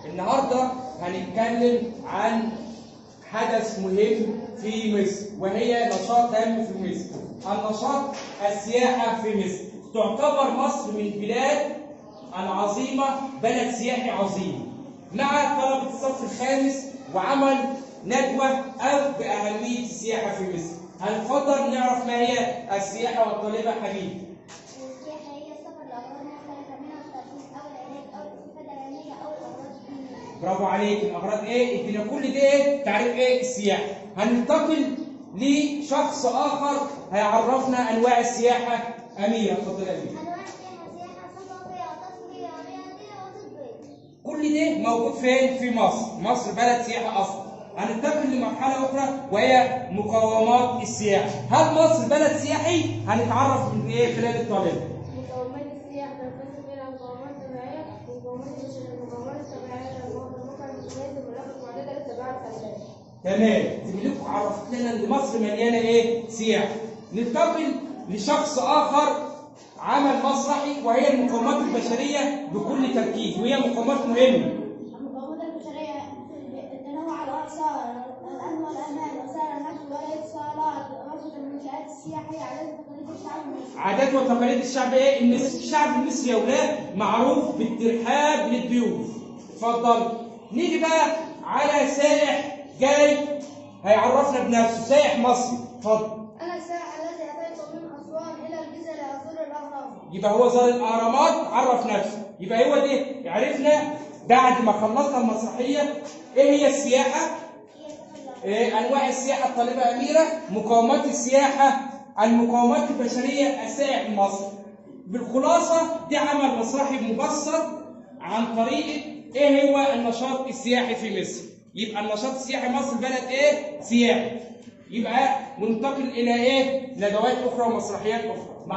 النهارده هنتكلم عن حدث مهم في مصر، وهي نشاط هام في مصر، النشاط السياحة في مصر. تعتبر مصر من البلاد العظيمة، بلد سياحي عظيم، مع طلبة الصف الخامس وعمل ندوة أو بأهمية السياحة في مصر. هنفضل نعرف ما هي السياحة والطالبة حبيبي. السياحة هي السفر لأغراض مختلفة منها الترفيه أو العلاج أو الاستفادة العلمية أو الأغراض الدينية. برافو عليك. الأغراض إيه؟ ادينا كل ده إيه؟ تعريف إيه السياحة. هننتقل لشخص آخر هيعرفنا أنواع السياحة. أميرة، اتفضلي يا أميرة. أنواع السياحة: سياحة ثقافية وتسويقية ورياضية وطبية. كل ده موجود فين؟ في مصر. مصر بلد سياحة أصلا. هننتقل لمرحلة أخرى وهي مقومات السياحة. هل مصر بلد سياحي؟ هنتعرف من إيه خلال الطالب. مقومات السياحة تنقسم إلى مقومات طبيعية ومقومات بشرية. المقومات الطبيعية الموقع المتميز والمناخ المعدة للطبيعة الخلابة. تمام. زميلكم عرفت لنا ان مصر مليانه ايه؟ سياحه. ننتقل لشخص اخر عمل مسرحي وهي المقومات البشريه بكل تركيز، وهي مقومات مهمه. المقومات البشرية التنوع الآثار، الأمن والأمان، وسائل النقل والاتصالات، ربط المنشآت السياحية، عادات وتقاليد الشعب المصري. عادات وتقاليد الشعب ايه؟ الشعب المصري يا ولاد معروف بالترحاب للضيوف. اتفضل. نيجي بقى على سائح جاي هيعرفنا بنفسه، سائح مصري. اتفضل. أنا السائح الذي أتيت من أسوان إلى الجيزة لأزور الأهرام. يبقى هو زار الاهرامات، عرف نفسه. يبقى هو دي عرفنا بعد ما خلصنا المسرحيه ايه هي السياحه، انواع السياحه. الطالبه اميره. مقومات السياحه، المقومات البشريه، السائح المصري. بالخلاصه دي عمل مسرحي مبسط عن طريق ايه هو النشاط السياحي في مصر. يبقى النشاط السياحي مصر بلد ايه؟ سياحي. يبقى منتقل الى ايه؟ ندوات اخرى ومسرحيات اخرى.